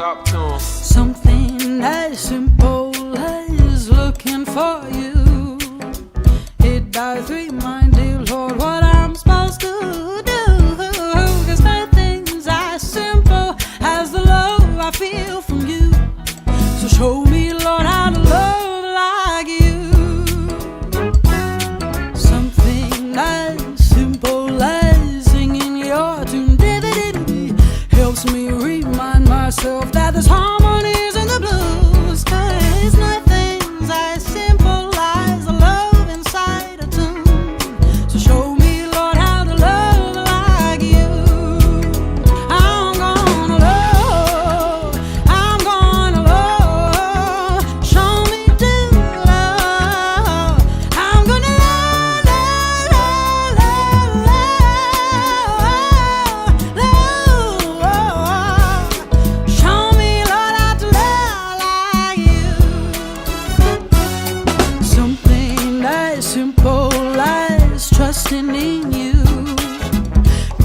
Talk to 'em. Something as simple as looking for you. It does remind you, Lord, what I'm supposed to do. 'Cause nothing's as simple as the love I feel from you. So show me, Lord, how to love like you. Something as simple as singing your tune helps me remind myself that there's harmonies in the blues. 'Cause nothing's as simple as a love inside a tune. So show me, Lord, how to love like you. I'm gonna love, show me to love. I'm gonna love, show me, Lord, how to love like you. Something as simple as trusting in you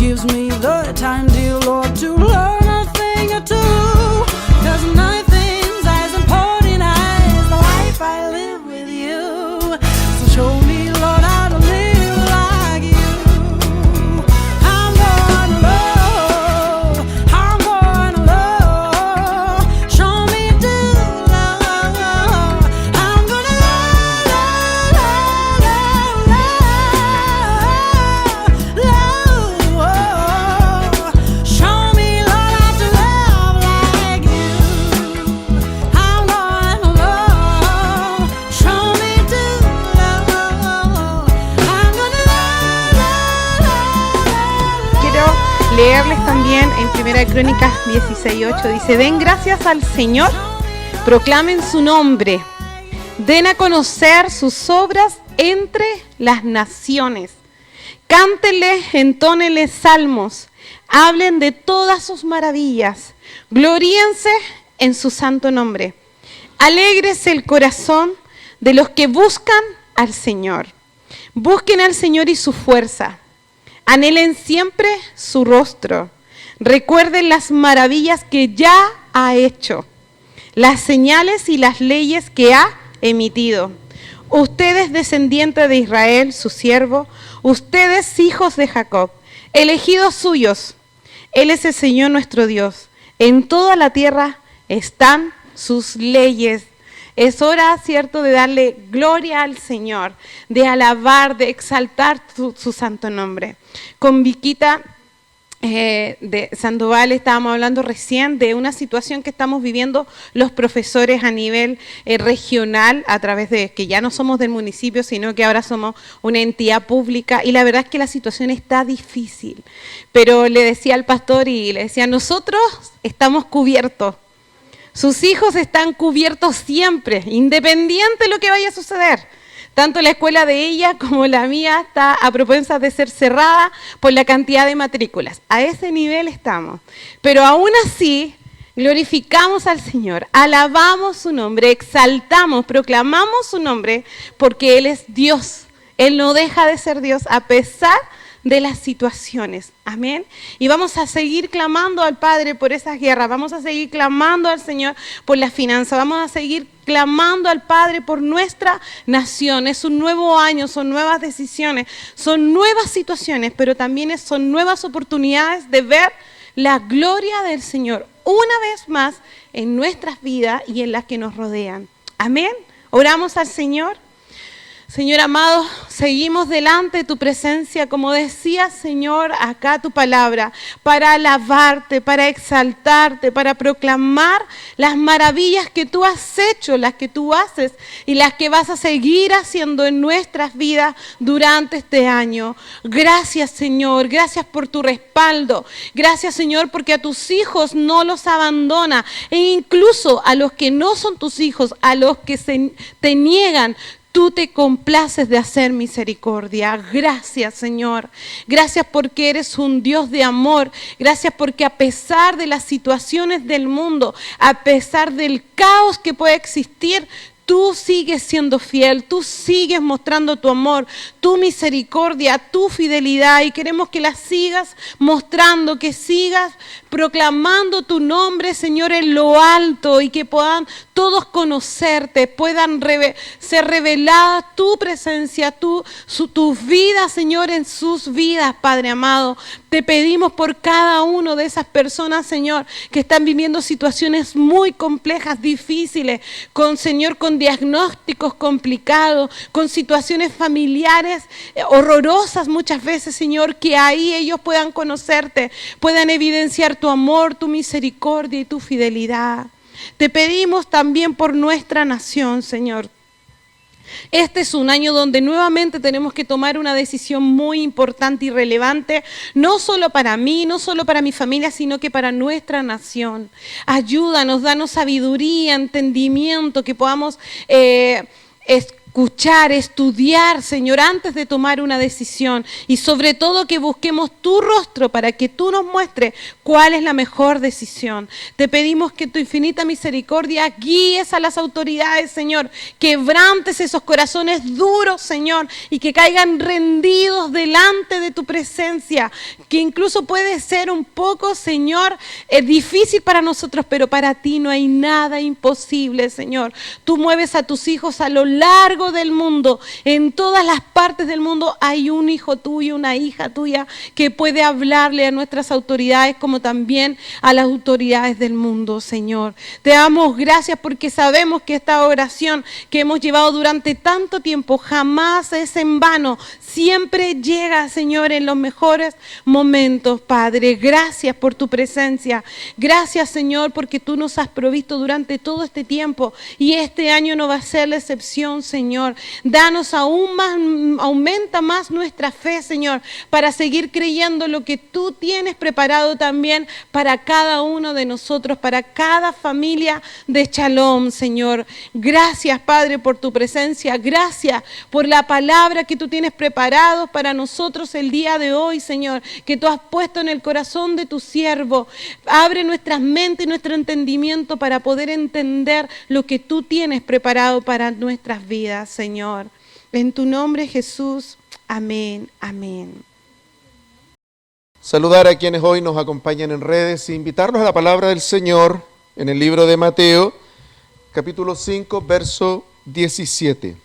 gives me the time, dear Lord, to learn a thing or two. 'Cause nothing's as important as the life I live with you. So show me, Lord, how to live like you. I'm gonna love, show me to love. I'm gonna love, show me, Lord, how to love like you. I'm gonna love, show me to love. I'm gonna love. Quiero leerles también en 1 Crónicas 16:8. Dice: den gracias al Señor, proclamen su nombre, den a conocer sus obras entre las naciones. Cántenle, entónenle salmos, hablen de todas sus maravillas, gloríense en su santo nombre. Alégrese el corazón de los que buscan al Señor. Busquen al Señor y su fuerza. Anhelen siempre su rostro. Recuerden las maravillas que ya ha hecho, las señales y las leyes que ha emitido. Ustedes, descendientes de Israel, su siervo, ustedes, hijos de Jacob, elegidos suyos. Él es el Señor nuestro Dios. En toda la tierra están sus leyes. Es hora, ¿cierto?, de darle gloria al Señor, de alabar, de exaltar su santo nombre. Con Viquita de Sandoval estábamos hablando recién de una situación que estamos viviendo los profesores a nivel regional, a través de que ya no somos del municipio, sino que ahora somos una entidad pública, y la verdad es que la situación está difícil. Pero le decía al pastor y le decía: nosotros estamos cubiertos. Sus hijos están cubiertos siempre, independiente de lo que vaya a suceder. Tanto la escuela de ella como la mía está a propensas de ser cerrada por la cantidad de matrículas. A ese nivel estamos. Pero aún así, glorificamos al Señor, alabamos su nombre, exaltamos, proclamamos su nombre, porque Él es Dios. Él no deja de ser Dios a pesar de las situaciones. Amén. Y vamos a seguir clamando al Padre por esas guerras, vamos a seguir clamando al Señor por la finanza, vamos a seguir clamando al Padre por nuestra nación. Es un nuevo año, son nuevas decisiones, son nuevas situaciones, pero también son nuevas oportunidades de ver la gloria del Señor una vez más en nuestras vidas y en las que nos rodean. Amén. Oramos al Señor. Señor amado, seguimos delante de tu presencia, como decía, Señor, acá tu palabra, para alabarte, para exaltarte, para proclamar las maravillas que tú has hecho, las que tú haces y las que vas a seguir haciendo en nuestras vidas durante este año. Gracias, Señor, gracias por tu respaldo. Gracias, Señor, porque a tus hijos no los abandona, e incluso a los que no son tus hijos, a los que te niegan, tú te complaces de hacer misericordia. Gracias, Señor. Gracias porque eres un Dios de amor. Gracias porque a pesar de las situaciones del mundo, a pesar del caos que puede existir, Tú sigues siendo fiel, tú sigues mostrando tu amor, tu misericordia, tu fidelidad, y queremos que la sigas mostrando, que sigas proclamando tu nombre, Señor, en lo alto, y que puedan todos conocerte, puedan ser revelada tu presencia, tus vidas, Señor, en sus vidas, Padre amado. Te pedimos por cada uno de esas personas, Señor, que están viviendo situaciones muy complejas, difíciles, Señor, con diagnósticos complicados, con situaciones familiares horrorosas muchas veces, Señor, que ahí ellos puedan conocerte, puedan evidenciar tu amor, tu misericordia y tu fidelidad. Te pedimos también por nuestra nación, Señor. Este es un año donde nuevamente tenemos que tomar una decisión muy importante y relevante, no solo para mí, no solo para mi familia, sino que para nuestra nación. Ayúdanos, danos sabiduría, entendimiento, que podamos escuchar, estudiar, Señor, antes de tomar una decisión, y sobre todo que busquemos tu rostro para que tú nos muestres cuál es la mejor decisión. Te pedimos que tu infinita misericordia guíes a las autoridades, Señor, quebrantes esos corazones duros, Señor, y que caigan rendidos delante de tu presencia, que incluso puede ser un poco, Señor, difícil para nosotros, pero para ti no hay nada imposible, Señor. Tú mueves a tus hijos a lo largo del mundo, en todas las partes del mundo hay un hijo tuyo, una hija tuya que puede hablarle a nuestras autoridades como también a las autoridades del mundo, Señor. Te damos gracias porque sabemos que esta oración que hemos llevado durante tanto tiempo jamás es en vano, siempre llega, Señor, en los mejores momentos, Padre. Gracias por tu presencia, gracias, Señor, porque tú nos has provisto durante todo este tiempo y este año no va a ser la excepción, Señor. Danos aún más, aumenta más nuestra fe, Señor, para seguir creyendo lo que tú tienes preparado también para cada uno de nosotros, para cada familia de Shalom, Señor. Gracias, Padre, por tu presencia, gracias por la palabra que tú tienes preparado para nosotros el día de hoy, Señor, que tú has puesto en el corazón de tu siervo. Abre nuestras mentes y nuestro entendimiento para poder entender lo que tú tienes preparado para nuestras vidas, Señor. En tu nombre, Jesús. Amén. Amén. Saludar a quienes hoy nos acompañan en redes e invitarlos a la palabra del Señor en el libro de Mateo, capítulo 5, verso 17.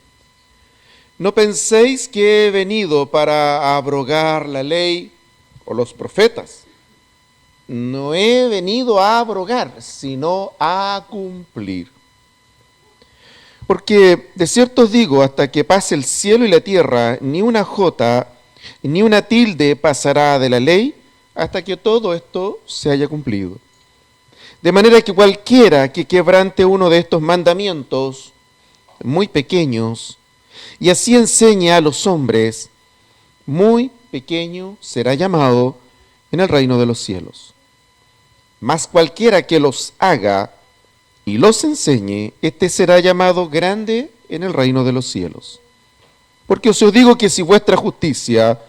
No penséis que he venido para abrogar la ley o los profetas. No he venido a abrogar, sino a cumplir. Porque de cierto os digo, hasta que pase el cielo y la tierra, ni una jota, ni una tilde pasará de la ley, hasta que todo esto se haya cumplido. De manera que cualquiera que quebrante uno de estos mandamientos muy pequeños, y así enseñe a los hombres, muy pequeño será llamado en el reino de los cielos. Mas cualquiera que los haga y los enseñe, este será llamado grande en el reino de los cielos. Porque os digo que si vuestra justicia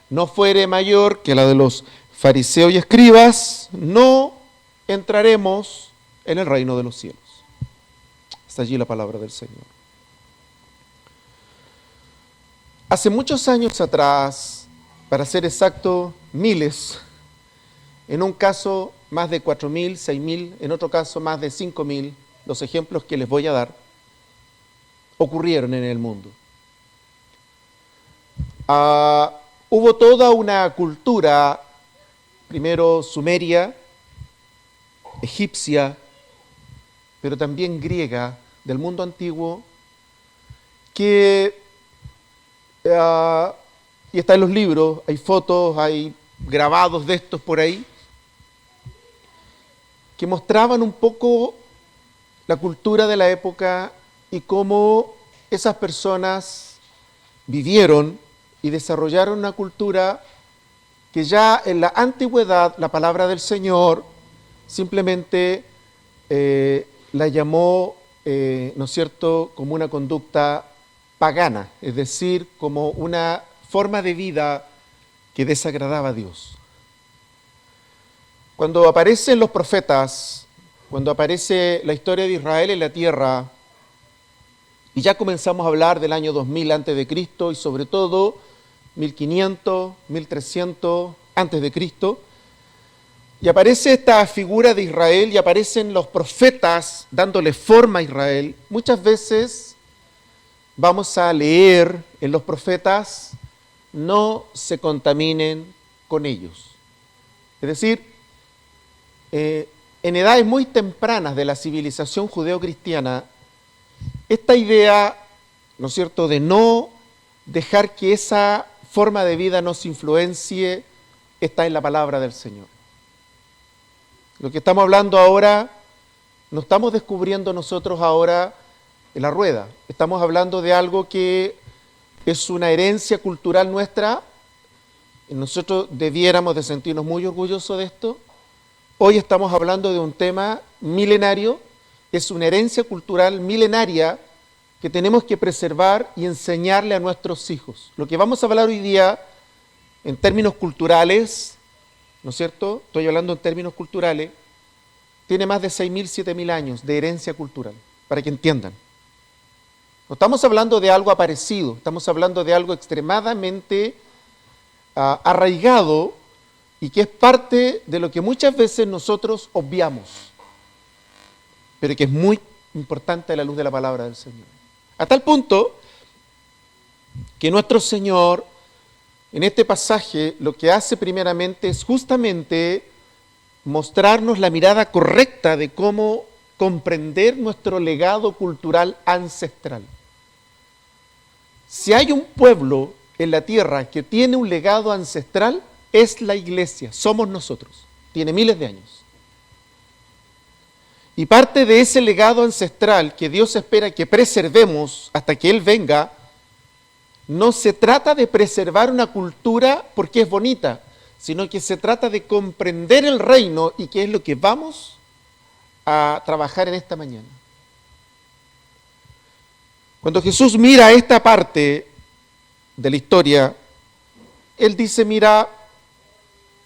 no fuere mayor que la de los fariseos y escribas, no entraremos en el reino de los cielos. Hasta allí la palabra del Señor. Hace muchos años atrás, para ser exacto, miles, en un caso más de 4.000, 6.000, en otro caso más de 5.000, los ejemplos que les voy a dar, ocurrieron en el mundo. Hubo toda una cultura, primero sumeria, egipcia, pero también griega, del mundo antiguo, que, y está en los libros, hay fotos, hay grabados de estos por ahí, que mostraban un poco la cultura de la época y cómo esas personas vivieron y desarrollaron una cultura que ya en la antigüedad la palabra del Señor simplemente la llamó, ¿no es cierto?, como una conducta pagana, es decir, como una forma de vida que desagradaba a Dios. Cuando aparecen los profetas, cuando aparece la historia de Israel en la tierra, Y ya comenzamos a hablar del año 2000 antes de Cristo y sobre todo 1500, 1300 antes de Cristo. Y aparece esta figura de Israel y aparecen los profetas dándole forma a Israel. Muchas veces vamos a leer en los profetas, no se contaminen con ellos. Es decir, en edades muy tempranas de la civilización judeo-cristiana, esta idea, ¿no es cierto?, de no dejar que esa forma de vida nos influencie, está en la palabra del Señor. Lo que estamos hablando ahora, no estamos descubriendo nosotros ahora en la rueda. Estamos hablando de algo que es una herencia cultural nuestra. Nosotros debiéramos de sentirnos muy orgullosos de esto. Hoy estamos hablando de un tema milenario. Es una herencia cultural milenaria que tenemos que preservar y enseñarle a nuestros hijos. Lo que vamos a hablar hoy día en términos culturales, ¿no es cierto? Estoy hablando en términos culturales. Tiene más de 6.000, 7.000 años de herencia cultural, para que entiendan. No estamos hablando de algo aparecido, estamos hablando de algo extremadamente arraigado y que es parte de lo que muchas veces nosotros obviamos, pero que es muy importante a la luz de la palabra del Señor. A tal punto que nuestro Señor, en este pasaje, lo que hace primeramente es justamente mostrarnos la mirada correcta de cómo comprender nuestro legado cultural ancestral. Si hay un pueblo en la tierra que tiene un legado ancestral, es la iglesia, somos nosotros, tiene miles de años. Y parte de ese legado ancestral que Dios espera que preservemos hasta que Él venga, no se trata de preservar una cultura porque es bonita, sino que se trata de comprender el reino y que es lo que vamos a trabajar en esta mañana. Cuando Jesús mira esta parte de la historia, Él dice, mira,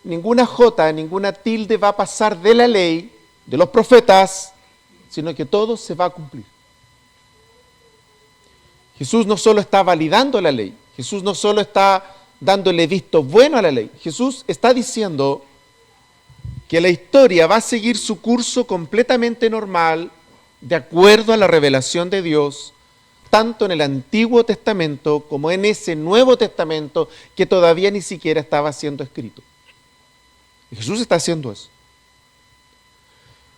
ninguna jota, ninguna tilde va a pasar de la ley, de los profetas, sino que todo se va a cumplir. Jesús no solo está validando la ley, Jesús no solo está dándole visto bueno a la ley, Jesús está diciendo que la historia va a seguir su curso completamente normal, de acuerdo a la revelación de Dios, tanto en el Antiguo Testamento como en ese Nuevo Testamento que todavía ni siquiera estaba siendo escrito. Y Jesús está haciendo eso.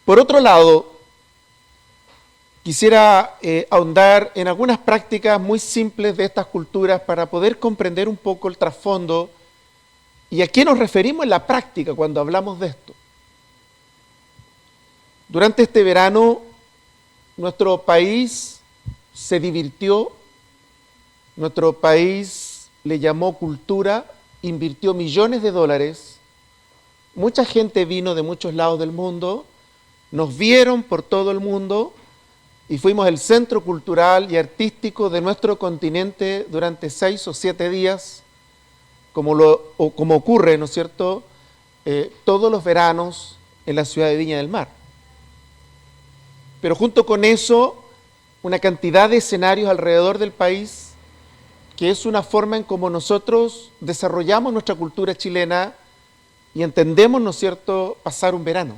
Por otro lado, quisiera ahondar en algunas prácticas muy simples de estas culturas para poder comprender un poco el trasfondo y a qué nos referimos en la práctica cuando hablamos de esto. Durante este verano, nuestro país se divirtió, nuestro país le llamó cultura, invirtió millones de dólares, mucha gente vino de muchos lados del mundo, nos vieron por todo el mundo y fuimos el centro cultural y artístico de nuestro continente durante 6 o 7 días, como ocurre, ¿no es cierto?, todos los veranos en la ciudad de Viña del Mar. Pero junto con eso, una cantidad de escenarios alrededor del país, que es una forma en cómo nosotros desarrollamos nuestra cultura chilena y entendemos, ¿no es cierto?, pasar un verano.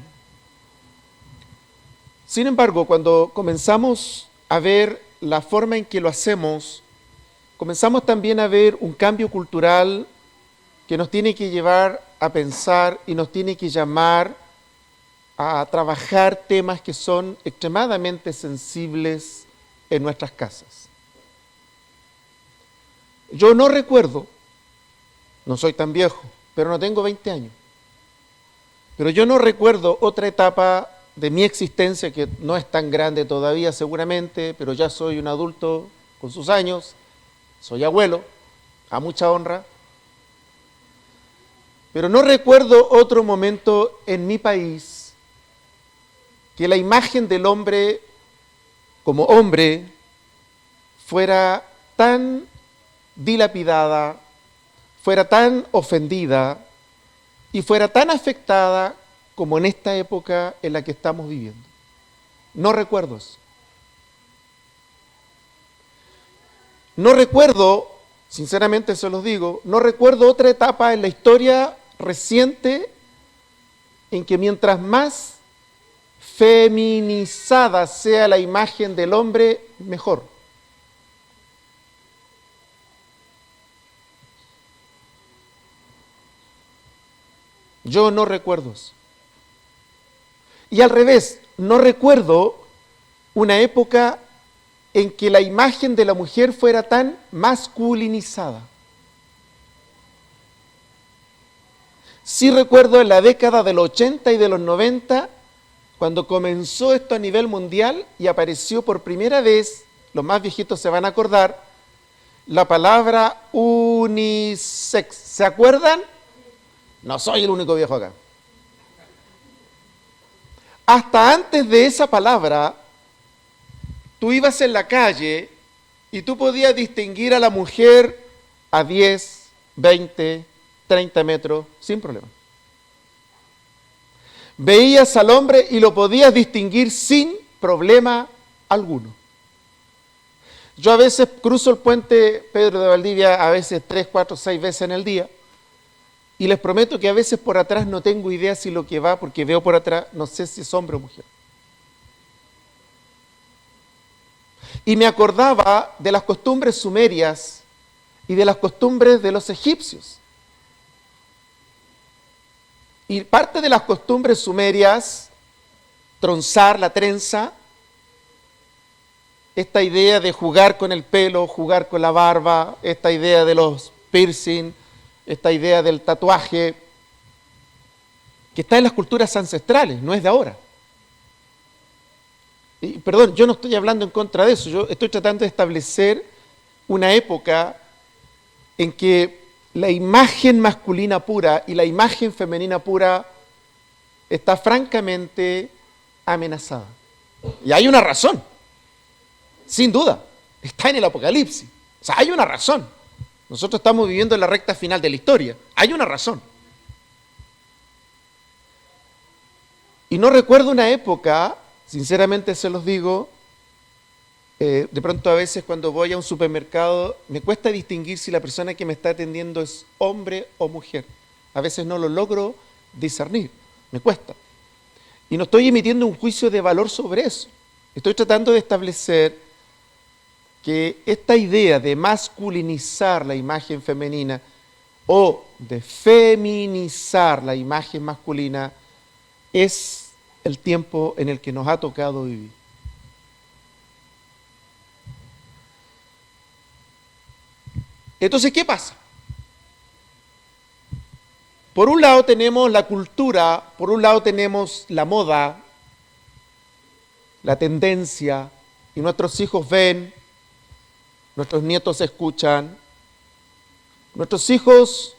Sin embargo, cuando comenzamos a ver la forma en que lo hacemos, comenzamos también a ver un cambio cultural que nos tiene que llevar a pensar y nos tiene que llamar a trabajar temas que son extremadamente sensibles en nuestras casas. Yo no recuerdo, no soy tan viejo, pero no tengo 20 años, pero yo no recuerdo otra etapa de mi existencia, que no es tan grande todavía seguramente, pero ya soy un adulto con sus años, soy abuelo, a mucha honra, pero no recuerdo otro momento en mi país que la imagen del hombre como hombre fuera tan dilapidada, fuera tan ofendida y fuera tan afectada como en esta época en la que estamos viviendo. No recuerdo eso. No recuerdo, sinceramente se los digo, no recuerdo otra etapa en la historia reciente en que mientras más feminizada sea la imagen del hombre, mejor. Yo no recuerdo eso. Y al revés, no recuerdo una época en que la imagen de la mujer fuera tan masculinizada. Sí recuerdo en la década de los 80 y de los 90, cuando comenzó esto a nivel mundial y apareció por primera vez, los más viejitos se van a acordar, la palabra unisex. ¿Se acuerdan? No soy el único viejo acá. Hasta antes de esa palabra, tú ibas en la calle y tú podías distinguir a la mujer a 10, 20, 30 metros sin problema. Veías al hombre y lo podías distinguir sin problema alguno. Yo a veces cruzo el puente Pedro de Valdivia, a veces 3, 4, 6 veces en el día, y les prometo que a veces por atrás no tengo idea si lo que va, porque veo por atrás, no sé si es hombre o mujer. Y me acordaba de las costumbres sumerias y de las costumbres de los egipcios. Y parte de las costumbres sumerias, tronzar la trenza, esta idea de jugar con el pelo, jugar con la barba, esta idea de los piercing, esta idea del tatuaje, que está en las culturas ancestrales, no es de ahora. Y, perdón, yo no estoy hablando en contra de eso, yo estoy tratando de establecer una época en que la imagen masculina pura y la imagen femenina pura está francamente amenazada. Y hay una razón, sin duda, está en el Apocalipsis. O sea, hay una razón. Nosotros estamos viviendo en la recta final de la historia. Hay una razón. Y no recuerdo una época, sinceramente se los digo, de pronto a veces cuando voy a un supermercado me cuesta distinguir si la persona que me está atendiendo es hombre o mujer. A veces no lo logro discernir, me cuesta. Y no estoy emitiendo un juicio de valor sobre eso. Estoy tratando de establecer que esta idea de masculinizar la imagen femenina o de feminizar la imagen masculina es el tiempo en el que nos ha tocado vivir. Entonces, ¿qué pasa? Por un lado tenemos la cultura, por un lado tenemos la moda, la tendencia, y nuestros hijos ven, nuestros nietos escuchan, nuestros hijos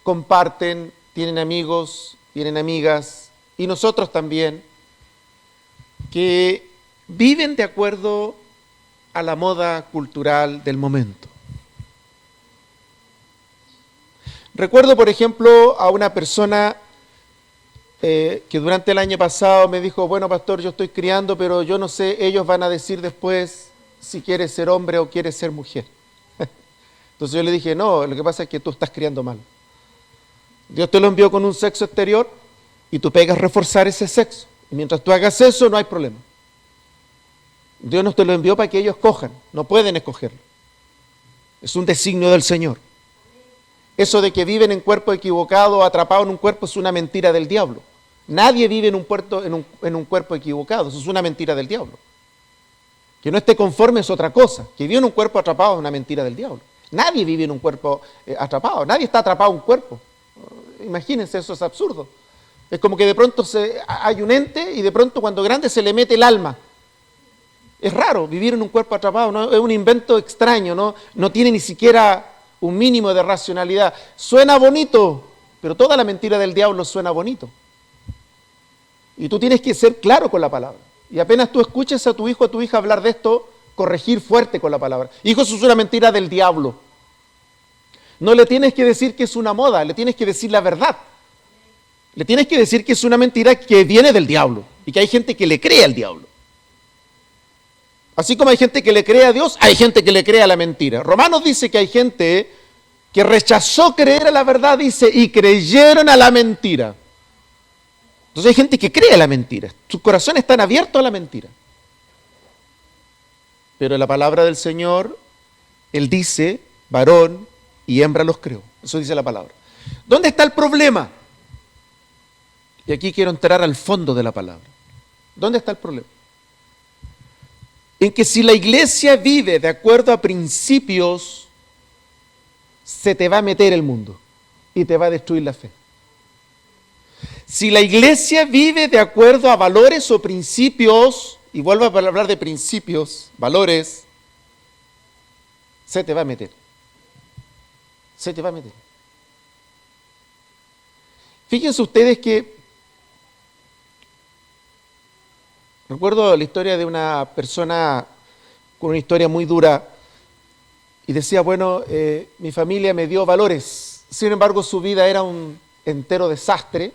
comparten, tienen amigos, tienen amigas, y nosotros también, que viven de acuerdo a la moda cultural del momento. Recuerdo, por ejemplo, a una persona que durante el año pasado me dijo, bueno, pastor, yo estoy criando, pero yo no sé, ellos van a decir después si quieres ser hombre o quieres ser mujer. Entonces yo le dije, no, lo que pasa es que tú estás criando mal. Dios te lo envió con un sexo exterior y tú pegas reforzar ese sexo. Y mientras tú hagas eso, no hay problema. Dios no te lo envió para que ellos cojan, no pueden escogerlo. Es un designio del Señor. Eso de que viven en cuerpo equivocado, atrapados en un cuerpo, es una mentira del diablo. Nadie vive en un cuerpo equivocado, eso es una mentira del diablo. Que no esté conforme es otra cosa. Que vive en un cuerpo atrapado es una mentira del diablo. Nadie vive en un cuerpo atrapado, nadie está atrapado en un cuerpo. Imagínense, eso es absurdo. Es como que de pronto hay un ente y de pronto cuando grande se le mete el alma. Es raro vivir en un cuerpo atrapado, ¿no? Es un invento extraño, no tiene ni siquiera un mínimo de racionalidad. Suena bonito, pero toda la mentira del diablo suena bonito. Y tú tienes que ser claro con la palabra. Y apenas tú escuches a tu hijo o a tu hija hablar de esto, corregir fuerte con la palabra. Hijo, eso es una mentira del diablo. No le tienes que decir que es una moda, le tienes que decir la verdad. Le tienes que decir que es una mentira que viene del diablo y que hay gente que le cree al diablo. Así como hay gente que le cree a Dios, hay gente que le cree a la mentira. Romanos dice que hay gente que rechazó creer a la verdad, dice, y creyeron a la mentira. Entonces hay gente que cree a la mentira. Sus corazones están abiertos a la mentira. Pero en la palabra del Señor, Él dice, varón y hembra los creó. Eso dice la palabra. ¿Dónde está el problema? Y aquí quiero entrar al fondo de la palabra. ¿Dónde está el problema? En que si la iglesia vive de acuerdo a principios, se te va a meter el mundo y te va a destruir la fe. Si la iglesia vive de acuerdo a valores o principios, y vuelvo a hablar de principios, valores, se te va a meter. Se te va a meter. Fíjense ustedes que recuerdo la historia de una persona con una historia muy dura y decía, bueno, mi familia me dio valores, sin embargo su vida era un entero desastre,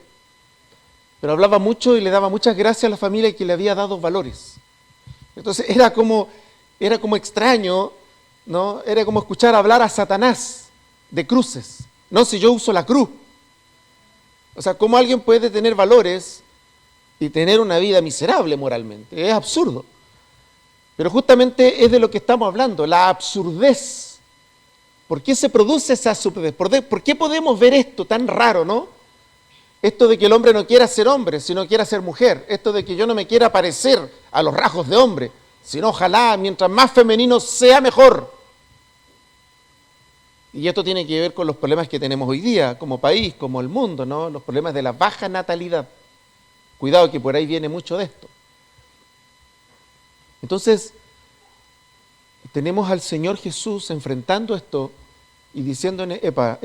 pero hablaba mucho y le daba muchas gracias a la familia que le había dado valores. Entonces era como extraño, ¿no? Era como escuchar hablar a Satanás de cruces. No, si yo uso la cruz. O sea, ¿cómo alguien puede tener valores y tener una vida miserable moralmente? Es absurdo. Pero justamente es de lo que estamos hablando, la absurdez. ¿Por qué se produce esa absurdez? ¿Por qué podemos ver esto tan raro, no? Esto de que el hombre no quiera ser hombre, sino quiera ser mujer. Esto de que yo no me quiera parecer a los rasgos de hombre, sino ojalá, mientras más femenino sea, mejor. Y esto tiene que ver con los problemas que tenemos hoy día, como país, como el mundo, ¿no? Los problemas de la baja natalidad. Cuidado que por ahí viene mucho de esto. Entonces, tenemos al Señor Jesús enfrentando esto y diciéndole, epa,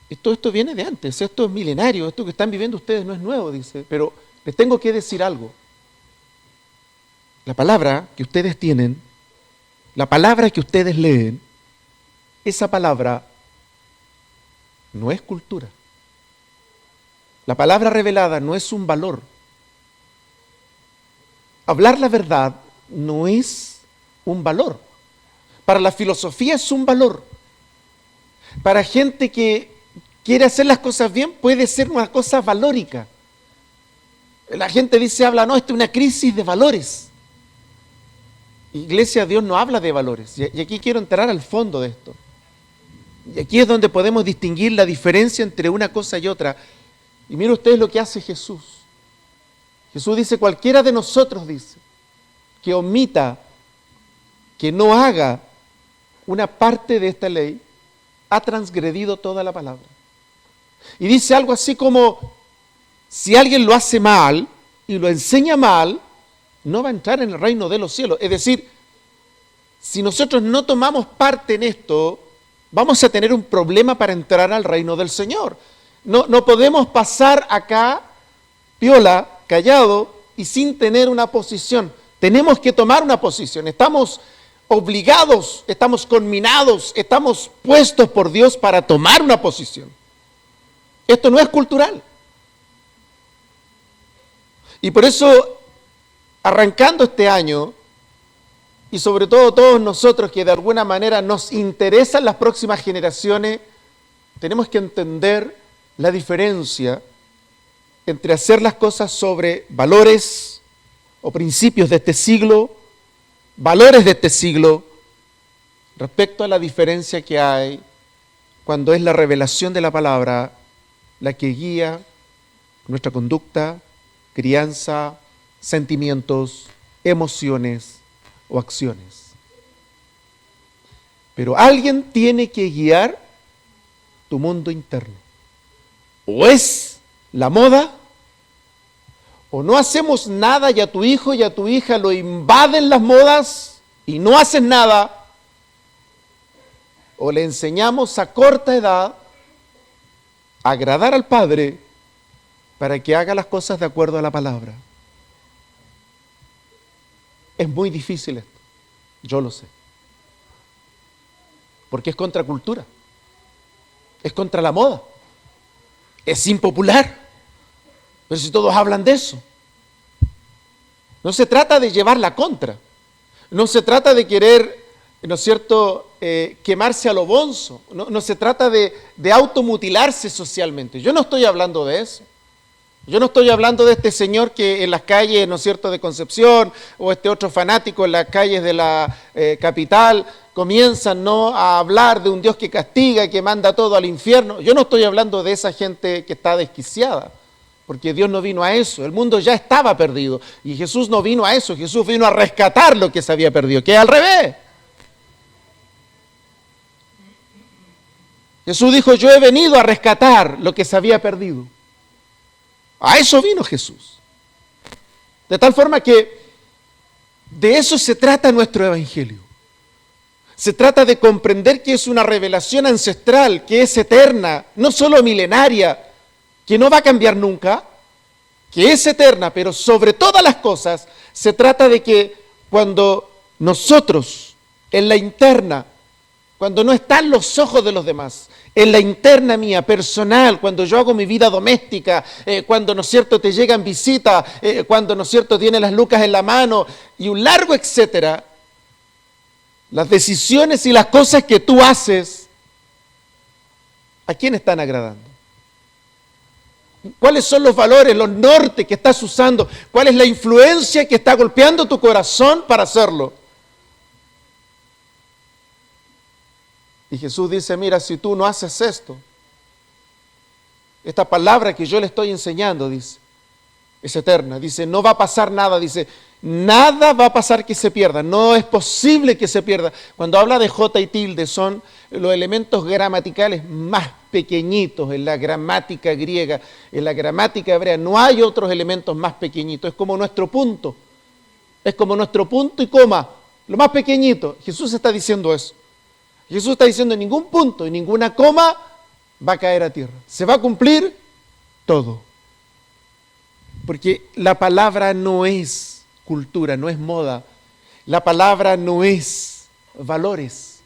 esto viene de antes, esto es milenario, esto que están viviendo ustedes no es nuevo, dice, pero les tengo que decir algo. La palabra que ustedes tienen, la palabra que ustedes leen, esa palabra no es cultura. La palabra revelada no es un valor. Hablar la verdad no es un valor. Para la filosofía es un valor. Para gente que quiere hacer las cosas bien puede ser una cosa valórica. La gente habla, no, esto es una crisis de valores. Iglesia, Dios no habla de valores. Y aquí quiero entrar al fondo de esto. Y aquí es donde podemos distinguir la diferencia entre una cosa y otra. Y miren ustedes lo que hace Jesús. Jesús dice, cualquiera de nosotros, dice, que omita, que no haga una parte de esta ley, ha transgredido toda la palabra. Y dice algo así como, si alguien lo hace mal y lo enseña mal, no va a entrar en el reino de los cielos. Es decir, si nosotros no tomamos parte en esto, vamos a tener un problema para entrar al reino del Señor. No podemos pasar acá, piola, callado y sin tener una posición. Tenemos que tomar una posición. Estamos obligados, estamos conminados, estamos puestos por Dios para tomar una posición. Esto no es cultural. Y por eso, arrancando este año, y sobre todo todos nosotros que de alguna manera nos interesan las próximas generaciones, tenemos que entender la diferencia entre hacer las cosas sobre valores o principios de este siglo, valores de este siglo, respecto a la diferencia que hay cuando es la revelación de la palabra la que guía nuestra conducta, crianza, sentimientos, emociones o acciones. Pero alguien tiene que guiar tu mundo interno. O es la moda, o no hacemos nada y a tu hijo y a tu hija lo invaden las modas y no hacen nada, o le enseñamos a corta edad a agradar al Padre para que haga las cosas de acuerdo a la palabra. Es muy difícil esto, yo lo sé, porque es contracultura, es contra la moda, es impopular, pero si todos hablan de eso. No se trata de llevar la contra. No se trata de querer, ¿no es cierto?, quemarse a lo bonzo. No se trata de automutilarse socialmente. Yo no estoy hablando de eso. Yo no estoy hablando de este señor que en las calles, ¿no es cierto?, de Concepción, o este otro fanático en las calles de la capital, comienzan, ¿no?, a hablar de un Dios que castiga, que manda todo al infierno. Yo no estoy hablando de esa gente que está desquiciada, porque Dios no vino a eso. El mundo ya estaba perdido, y Jesús no vino a eso. Jesús vino a rescatar lo que se había perdido, que es al revés. Jesús dijo, yo he venido a rescatar lo que se había perdido. A eso vino Jesús. De tal forma que de eso se trata nuestro evangelio. Se trata de comprender que es una revelación ancestral, que es eterna, no solo milenaria, que no va a cambiar nunca, que es eterna, pero sobre todas las cosas se trata de que cuando nosotros, en la interna, cuando no están los ojos de los demás, en la interna mía, personal, cuando yo hago mi vida doméstica, cuando, ¿no es cierto?, te llegan visitas, cuando, ¿no es cierto?, tienes las lucas en la mano y un largo etcétera, las decisiones y las cosas que tú haces, ¿a quién están agradando? ¿Cuáles son los valores, los nortes que estás usando? ¿Cuál es la influencia que está golpeando tu corazón para hacerlo? Y Jesús dice, mira, si tú no haces esto, esta palabra que yo le estoy enseñando, dice, es eterna. Dice, no va a pasar nada. Dice, nada va a pasar que se pierda. No es posible que se pierda. Cuando habla de J y tilde, son los elementos gramaticales más pequeñitos en la gramática griega. En la gramática hebrea no hay otros elementos más pequeñitos. Es como nuestro punto. Es como nuestro punto y coma. Lo más pequeñito. Jesús está diciendo eso. Jesús está diciendo, en ningún punto y ninguna coma va a caer a tierra. Se va a cumplir todo. Porque la palabra no es cultura, no es moda. La palabra no es valores.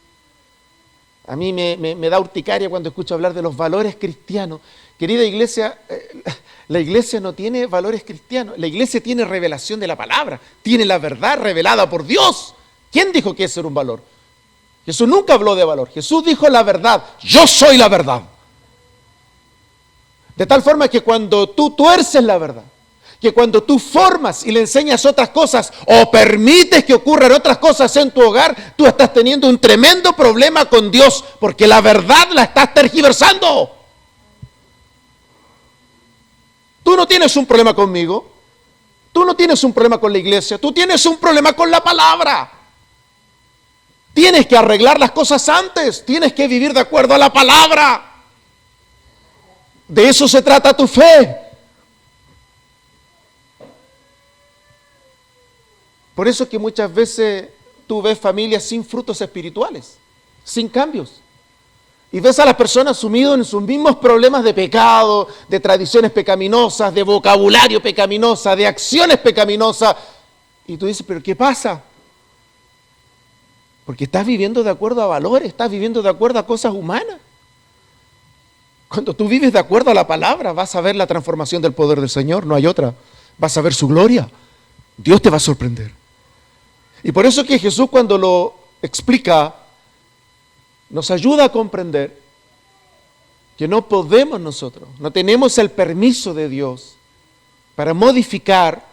A mí me da urticaria cuando escucho hablar de los valores cristianos. Querida iglesia, la iglesia no tiene valores cristianos. La iglesia tiene revelación de la palabra. Tiene la verdad revelada por Dios. ¿Quién dijo que eso era un valor? Jesús nunca habló de valor. Jesús dijo la verdad. Yo soy la verdad. De tal forma que cuando tú tuerces la verdad, que cuando tú formas y le enseñas otras cosas o permites que ocurran otras cosas en tu hogar, tú estás teniendo un tremendo problema con Dios, porque la verdad la estás tergiversando. Tú no tienes un problema conmigo, tú no tienes un problema con la iglesia, tú tienes un problema con la palabra. Tienes que arreglar las cosas antes, tienes que vivir de acuerdo a la palabra. De eso se trata tu fe. Por eso es que muchas veces tú ves familias sin frutos espirituales, sin cambios. Y ves a las personas sumidas en sus mismos problemas de pecado, de tradiciones pecaminosas, de vocabulario pecaminosa, de acciones pecaminosas. Y tú dices, ¿pero qué pasa? Porque estás viviendo de acuerdo a valores, estás viviendo de acuerdo a cosas humanas. Cuando tú vives de acuerdo a la palabra, vas a ver la transformación del poder del Señor, no hay otra. Vas a ver su gloria. Dios te va a sorprender. Y por eso es que Jesús, cuando lo explica, nos ayuda a comprender que no podemos nosotros, no tenemos el permiso de Dios para modificar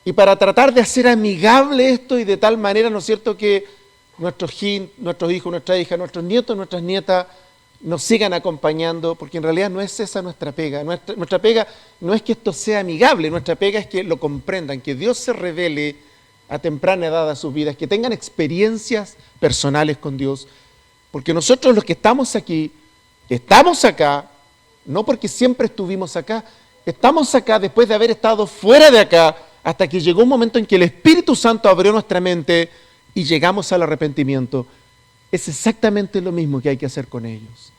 y para tratar de hacer amigable esto y de tal manera, ¿no es cierto?, que nuestros hijos, nuestras hijas, nuestros nietos, nuestras nietas nos sigan acompañando, porque en realidad no es esa nuestra pega. Nuestra pega no es que esto sea amigable, nuestra pega es que lo comprendan, que Dios se revele a temprana edad a sus vidas, que tengan experiencias personales con Dios, porque nosotros los que estamos aquí, estamos acá, no porque siempre estuvimos acá, estamos acá después de haber estado fuera de acá, hasta que llegó un momento en que el Espíritu Santo abrió nuestra mente y llegamos al arrepentimiento. Es exactamente lo mismo que hay que hacer con ellos.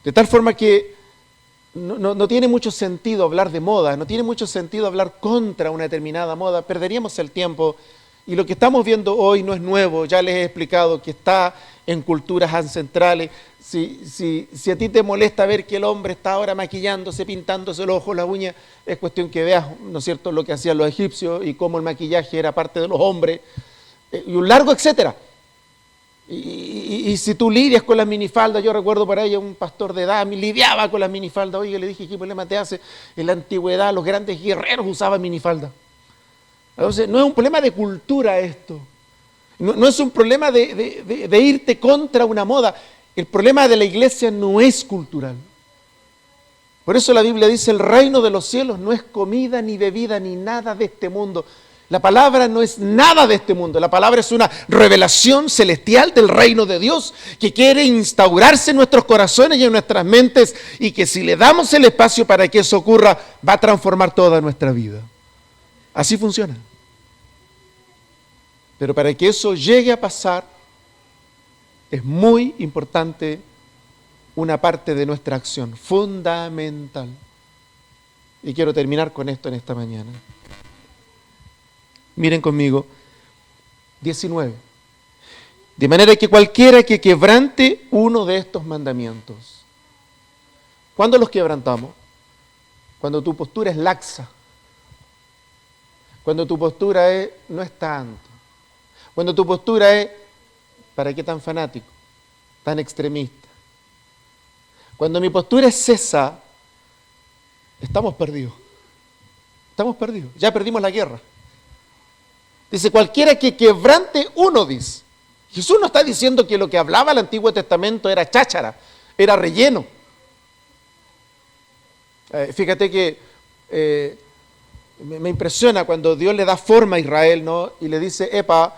De tal forma que no tiene mucho sentido hablar de moda, no tiene mucho sentido hablar contra una determinada moda, perderíamos el tiempo Y lo que estamos viendo hoy no es nuevo, ya les he explicado que está en culturas ancestrales. Si a ti te molesta ver que el hombre está ahora maquillándose, pintándose los ojos, las uñas, es cuestión que veas, ¿no es cierto?, lo que hacían los egipcios y cómo el maquillaje era parte de los hombres, y un largo etcétera. Y si tú lidias con las minifaldas, yo recuerdo por ahí a un pastor de edad, lidiaba con las minifaldas. Oye, le dije, ¿qué problema te hace? En la antigüedad los grandes guerreros usaban minifaldas. Entonces, no es un problema de cultura esto. No es un problema de irte contra una moda. El problema de la iglesia no es cultural. Por eso la Biblia dice, el reino de los cielos no es comida, ni bebida, ni nada de este mundo. La palabra no es nada de este mundo, la palabra es una revelación celestial del reino de Dios que quiere instaurarse en nuestros corazones y en nuestras mentes, y que si le damos el espacio para que eso ocurra, va a transformar toda nuestra vida. Así funciona. Pero para que eso llegue a pasar, es muy importante una parte de nuestra acción, fundamental. Y quiero terminar con esto en esta mañana. Miren conmigo, 19. De manera que cualquiera que quebrante uno de estos mandamientos. ¿Cuándo los quebrantamos? Cuando tu postura es laxa. Cuando tu postura no es tanto. Cuando tu postura es, ¿para qué tan fanático? Tan extremista. Cuando mi postura es esa, estamos perdidos. Estamos perdidos. Ya perdimos la guerra. Dice, cualquiera que quebrante uno, dice. Jesús no está diciendo que lo que hablaba el Antiguo Testamento era cháchara, era relleno. Fíjate que me impresiona cuando Dios le da forma a Israel, ¿no? Y le dice, epa,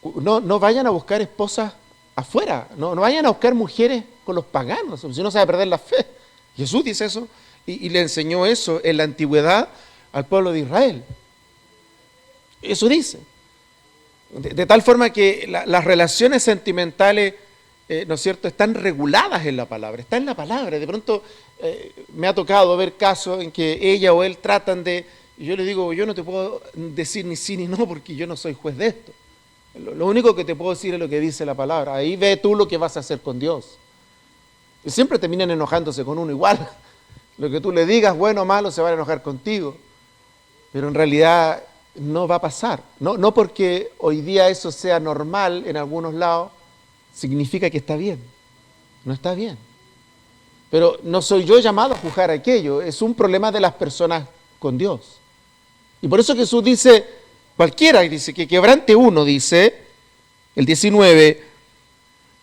no vayan a buscar esposas afuera, no vayan a buscar mujeres con los paganos, si no se va a perder la fe. Jesús dice eso y le enseñó eso en la antigüedad al pueblo de Israel. Eso dice. De tal forma que las relaciones sentimentales, ¿no es cierto?, están reguladas en la palabra, está en la palabra. De pronto me ha tocado ver casos en que ella o él tratan de, y yo le digo, yo no te puedo decir ni sí ni no porque yo no soy juez de esto. Lo único que te puedo decir es lo que dice la palabra. Ahí ve tú lo que vas a hacer con Dios. Y siempre terminan enojándose con uno igual. Lo que tú le digas, bueno o malo, se van a enojar contigo. Pero en realidad no va a pasar. No porque hoy día eso sea normal en algunos lados, significa que está bien. No está bien. Pero no soy yo llamado a juzgar aquello, es un problema de las personas con Dios. Y por eso Jesús dice, cualquiera, dice que quebrante uno, dice, el 19,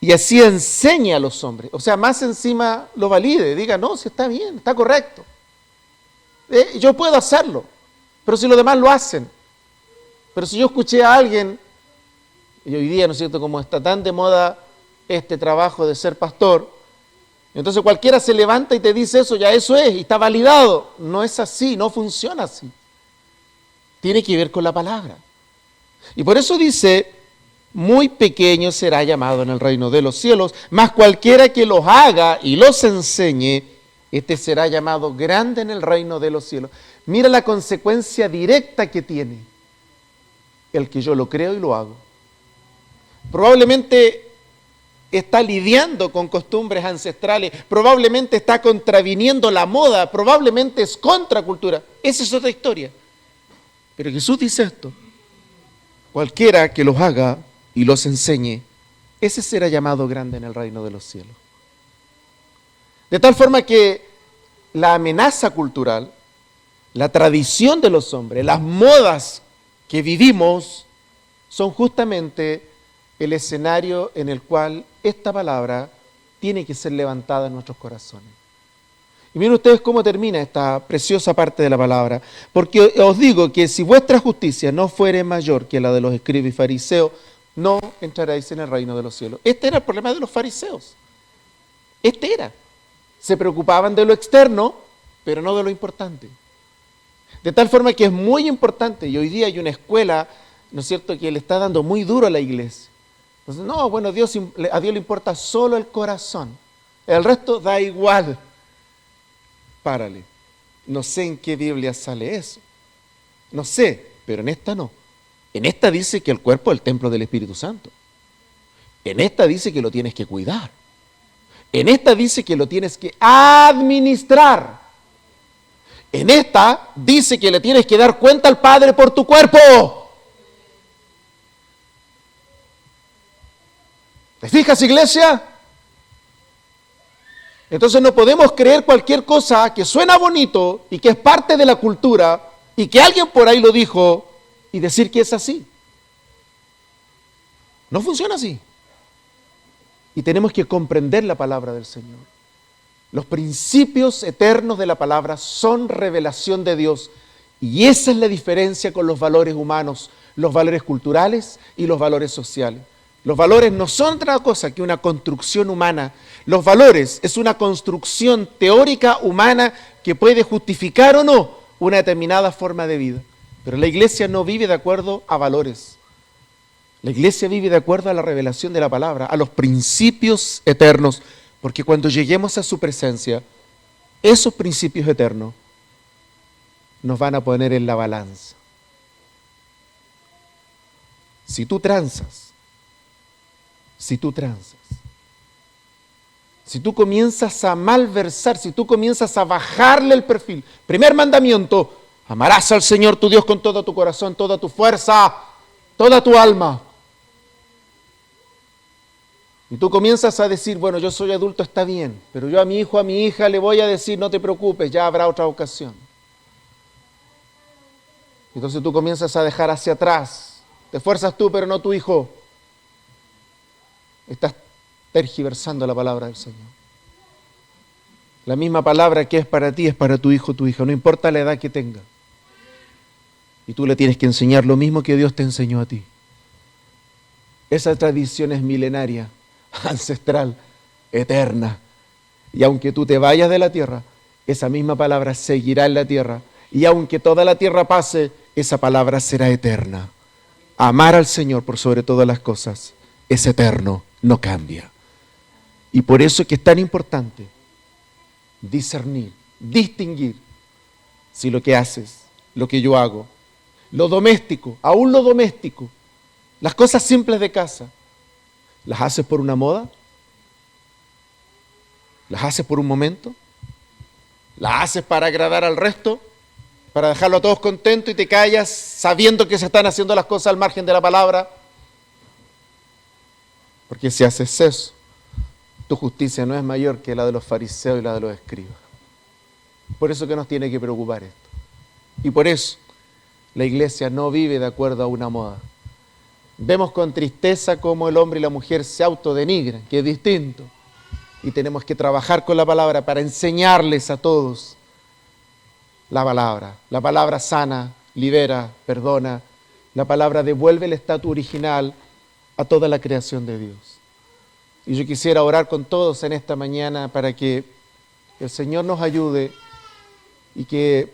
y así enseña a los hombres. O sea, más encima lo valide, diga, no, si está bien, está correcto. Yo puedo hacerlo, pero si los demás lo hacen. Pero si yo escuché a alguien, y hoy día, ¿no es cierto?, como está tan de moda este trabajo de ser pastor, entonces cualquiera se levanta y te dice eso, ya eso es, y está validado. No es así, no funciona así. Tiene que ver con la palabra. Y por eso dice, muy pequeño será llamado en el reino de los cielos, mas cualquiera que los haga y los enseñe, este será llamado grande en el reino de los cielos. Mira la consecuencia directa que tiene el que yo lo creo y lo hago. Probablemente está lidiando con costumbres ancestrales, probablemente está contraviniendo la moda, probablemente es contracultura. Esa es otra historia. Pero Jesús dice esto, cualquiera que los haga y los enseñe, ese será llamado grande en el reino de los cielos. De tal forma que la amenaza cultural, la tradición de los hombres, las modas que vivimos son justamente el escenario en el cual esta palabra tiene que ser levantada en nuestros corazones. Y miren ustedes cómo termina esta preciosa parte de la palabra. Porque os digo que si vuestra justicia no fuere mayor que la de los escribas y fariseos, no entraréis en el reino de los cielos. Este era el problema de los fariseos. Este era. Se preocupaban de lo externo, pero no de lo importante. De tal forma que es muy importante, y hoy día hay una escuela, ¿no es cierto?, que le está dando muy duro a la iglesia. Entonces, no, bueno, a Dios le importa solo el corazón. El resto da igual. Párale. No sé en qué Biblia sale eso. No sé, pero en esta no. En esta dice que el cuerpo es el templo del Espíritu Santo. En esta dice que lo tienes que cuidar. En esta dice que lo tienes que administrar. En esta dice que le tienes que dar cuenta al Padre por tu cuerpo. ¿Te fijas, iglesia? Entonces no podemos creer cualquier cosa que suena bonito y que es parte de la cultura y que alguien por ahí lo dijo y decir que es así. No funciona así. Y tenemos que comprender la palabra del Señor. Los principios eternos de la palabra son revelación de Dios. Y esa es la diferencia con los valores humanos, los valores culturales y los valores sociales. Los valores no son otra cosa que una construcción humana. Los valores es una construcción teórica humana que puede justificar o no una determinada forma de vida. Pero la iglesia no vive de acuerdo a valores. La iglesia vive de acuerdo a la revelación de la palabra, a los principios eternos. Porque cuando lleguemos a su presencia, esos principios eternos nos van a poner en la balanza. Si tú transas, si tú comienzas a malversar, si tú comienzas a bajarle el perfil, primer mandamiento, amarás al Señor tu Dios con todo tu corazón, toda tu fuerza, toda tu alma. Y tú comienzas a decir, bueno, yo soy adulto, está bien, pero yo a mi hijo, a mi hija le voy a decir, no te preocupes, ya habrá otra ocasión. Entonces tú comienzas a dejar hacia atrás, te esfuerzas tú, pero no tu hijo. Estás tergiversando la palabra del Señor. La misma palabra que es para ti es para tu hijo, tu hija, no importa la edad que tenga. Y tú le tienes que enseñar lo mismo que Dios te enseñó a ti. Esa tradición es milenaria, ancestral, eterna. Y aunque tú te vayas de la tierra, esa misma palabra seguirá en la tierra. Y aunque toda la tierra pase, esa palabra será eterna. Amar al Señor por sobre todas las cosas es eterno, no cambia. Y por eso es que es tan importante discernir, distinguir si lo que haces, lo que yo hago, lo doméstico, aún lo doméstico, las cosas simples de casa, ¿las haces por una moda? ¿Las haces por un momento? ¿Las haces para agradar al resto? ¿Para dejarlo a todos contentos y te callas sabiendo que se están haciendo las cosas al margen de la palabra? Porque si haces eso, tu justicia no es mayor que la de los fariseos y la de los escribas. Por eso que nos tiene que preocupar esto. Y por eso la iglesia no vive de acuerdo a una moda. Vemos con tristeza cómo el hombre y la mujer se autodenigran, que es distinto. Y tenemos que trabajar con la palabra para enseñarles a todos la palabra. La palabra sana, libera, perdona. La palabra devuelve el estatus original a toda la creación de Dios. Y yo quisiera orar con todos en esta mañana para que el Señor nos ayude y que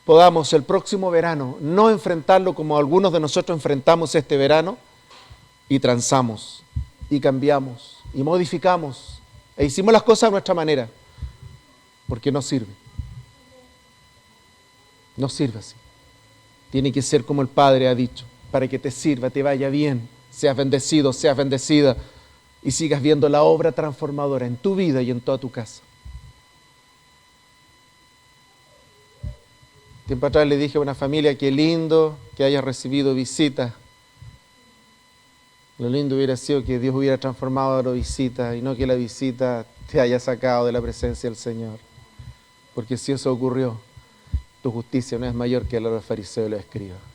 podamos el próximo verano no enfrentarlo como algunos de nosotros enfrentamos este verano y transamos y cambiamos y modificamos e hicimos las cosas a nuestra manera porque no sirve. No sirve así. Tiene que ser como el Padre ha dicho, para que te sirva, te vaya bien, seas bendecido, seas bendecida y sigas viendo la obra transformadora en tu vida y en toda tu casa. Tiempo atrás le dije a una familia, qué lindo que hayas recibido visitas. Lo lindo hubiera sido que Dios hubiera transformado la visita y no que la visita te haya sacado de la presencia del Señor. Porque si eso ocurrió, tu justicia no es mayor que la de los fariseos y los escribas.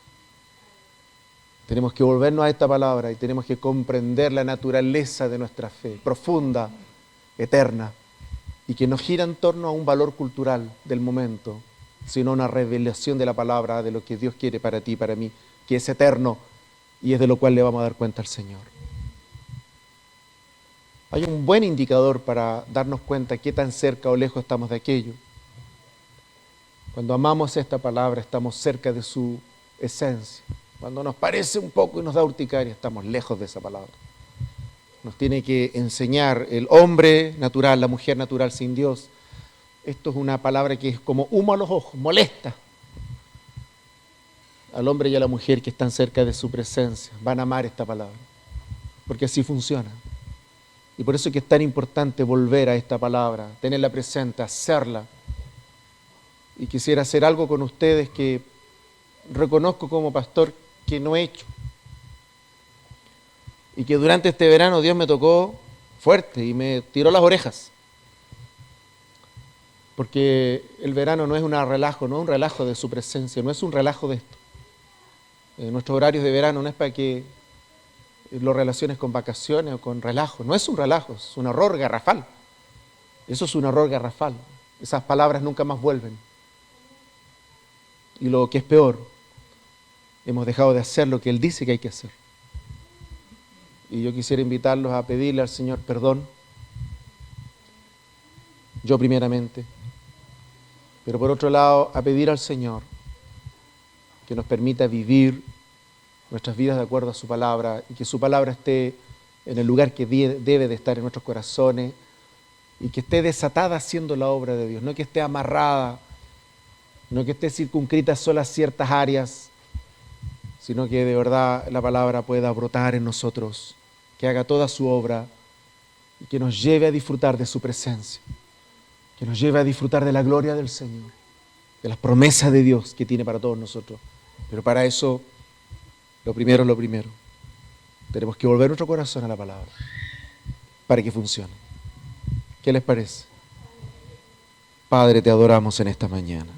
Tenemos que volvernos a esta palabra y tenemos que comprender la naturaleza de nuestra fe, profunda, eterna, y que no gira en torno a un valor cultural del momento, sino una revelación de la palabra, de lo que Dios quiere para ti y para mí, que es eterno y es de lo cual le vamos a dar cuenta al Señor. Hay un buen indicador para darnos cuenta qué tan cerca o lejos estamos de aquello. Cuando amamos esta palabra, estamos cerca de su esencia. Cuando nos parece un poco y nos da urticaria, estamos lejos de esa palabra. Nos tiene que enseñar el hombre natural, la mujer natural sin Dios. Esto es una palabra que es como humo a los ojos, molesta. al hombre y a la mujer que están cerca de su presencia van a amar esta palabra, porque así funciona. Y por eso es que es tan importante volver a esta palabra, tenerla presente, hacerla. Y quisiera hacer algo con ustedes que reconozco como pastor que no he hecho. Y que durante este verano Dios me tocó fuerte y me tiró las orejas. Porque el verano no es un relajo, no es un relajo de su presencia, no es un relajo de esto. Nuestros horarios de verano no es para que lo relaciones con vacaciones o con relajo. No es un relajo, es un error garrafal. Eso es un error garrafal. Esas palabras nunca más vuelven. Y lo que es peor, hemos dejado de hacer lo que Él dice que hay que hacer. Y yo quisiera invitarlos a pedirle al Señor perdón. Yo primeramente. Pero por otro lado, a pedir al Señor que nos permita vivir nuestras vidas de acuerdo a su palabra y que su palabra esté en el lugar que debe de estar en nuestros corazones y que esté desatada haciendo la obra de Dios, no que esté amarrada, no que esté circunscrita solo a ciertas áreas, sino que de verdad la palabra pueda brotar en nosotros, que haga toda su obra y que nos lleve a disfrutar de su presencia, que nos lleve a disfrutar de la gloria del Señor, de las promesas de Dios que tiene para todos nosotros. Pero para eso, lo primero es lo primero. Tenemos que volver nuestro corazón a la palabra para que funcione. ¿Qué les parece? Padre, te adoramos en esta mañana.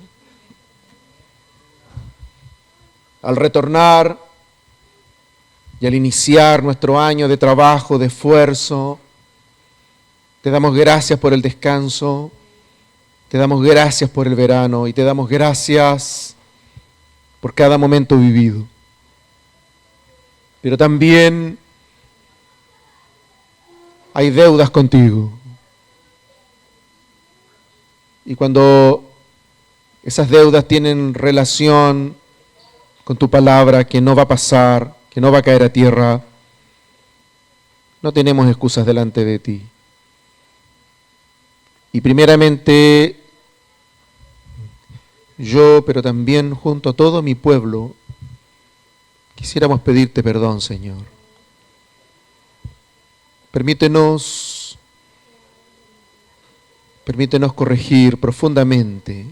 Al retornar y al iniciar nuestro año de trabajo, de esfuerzo, te damos gracias por el descanso, te damos gracias por el verano y te damos gracias por cada momento vivido. Pero también hay deudas contigo. Y cuando esas deudas tienen relación con tu palabra, que no va a pasar, que no va a caer a tierra, no tenemos excusas delante de ti. Y primeramente yo, pero también junto a todo mi pueblo, quisiéramos pedirte perdón, Señor. Permítenos corregir profundamente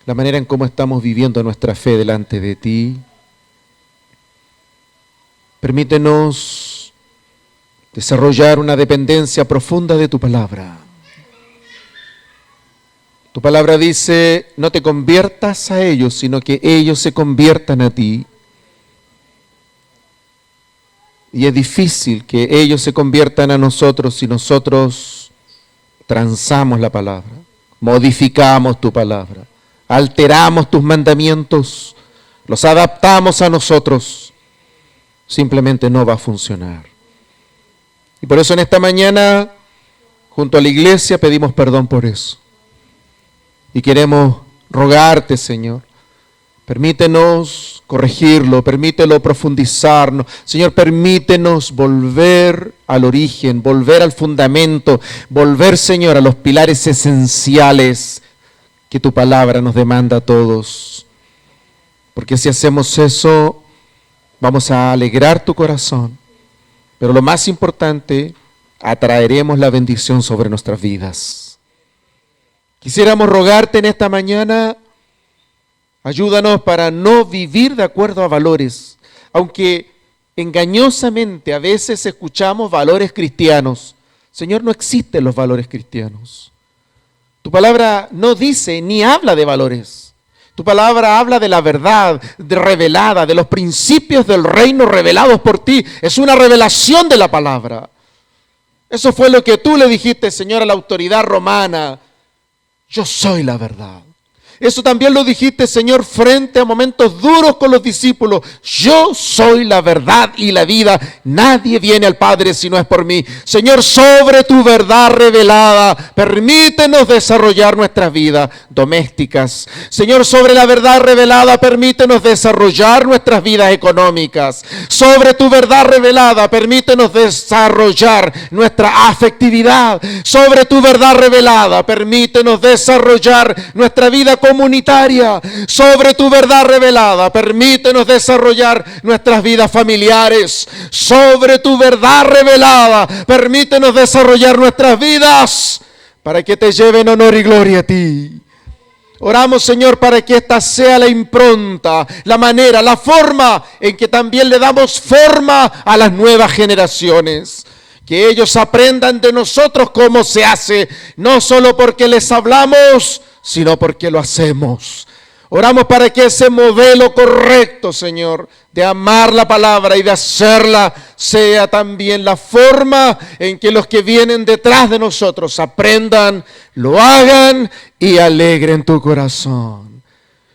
la manera en cómo estamos viviendo nuestra fe delante de ti. Permítenos desarrollar una dependencia profunda de tu palabra. Tu palabra dice, no te conviertas a ellos, sino que ellos se conviertan a ti. Y es difícil que ellos se conviertan a nosotros si nosotros transamos la palabra, modificamos tu palabra, alteramos tus mandamientos, los adaptamos a nosotros. Simplemente no va a funcionar. Y por eso en esta mañana, junto a la iglesia, pedimos perdón por eso. Y queremos rogarte, Señor, permítenos corregirlo, permítelo profundizarnos. Señor, permítenos volver al origen, volver al fundamento, volver, Señor, a los pilares esenciales que tu palabra nos demanda a todos. Porque si hacemos eso, vamos a alegrar tu corazón. Pero lo más importante, atraeremos la bendición sobre nuestras vidas. Quisiéramos rogarte en esta mañana, ayúdanos para no vivir de acuerdo a valores, aunque engañosamente a veces escuchamos valores cristianos. Señor, no existen los valores cristianos. Tu palabra no dice ni habla de valores. Tu palabra habla de la verdad revelada, de los principios del reino revelados por ti. Es una revelación de la palabra. Eso fue lo que tú le dijiste, Señor, a la autoridad romana. Yo soy la verdad. Eso también lo dijiste, Señor, frente a momentos duros con los discípulos. Yo soy la verdad y la vida. Nadie viene al Padre si no es por mí. Señor, sobre tu verdad revelada, permítenos desarrollar nuestras vidas domésticas. Señor, sobre la verdad revelada, permítenos desarrollar nuestras vidas económicas. Sobre tu verdad revelada, permítenos desarrollar nuestra afectividad. Sobre tu verdad revelada, permítenos desarrollar nuestra vida comunitaria, sobre tu verdad revelada. Permítenos desarrollar nuestras vidas familiares sobre tu verdad revelada. Permítenos desarrollar nuestras vidas para que te lleven honor y gloria a ti. Oramos, Señor, para que esta sea la impronta, la manera, la forma en que también le damos forma a las nuevas generaciones. Que ellos aprendan de nosotros cómo se hace, no solo porque les hablamos, sino porque lo hacemos. Oramos para que ese modelo correcto, Señor, de amar la palabra y de hacerla, sea también la forma en que los que vienen detrás de nosotros aprendan, lo hagan y alegren tu corazón.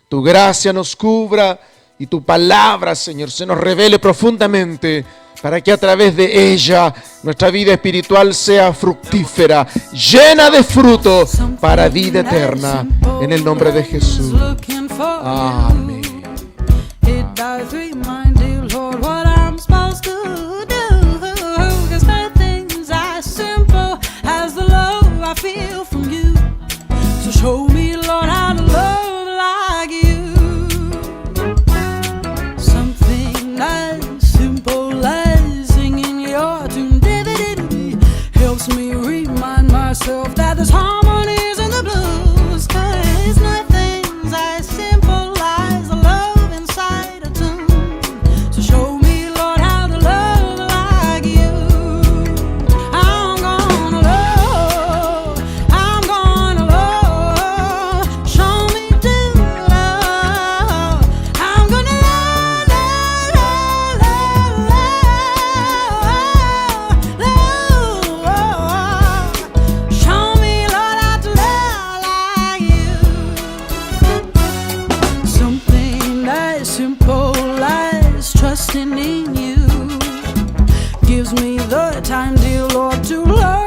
Tu gracia nos cubra y tu palabra, Señor, se nos revele profundamente para que a través de ella nuestra vida espiritual sea fructífera, llena de fruto para vida eterna. En el nombre de Jesús. Amén. Show me, Lord, how to love like you. Something as simple as singing your tune helps me remind myself that there's harmonies in the blues. 'Cause nothing's as simple as a love inside a tune. So show me, Lord, how to love like you. I'm gonna love. Show me to love. I'm gonna love, love, love, love, love. Show me, Lord, how to love like you. Something as simple as trusting in you gives me the time, dear Lord, to love.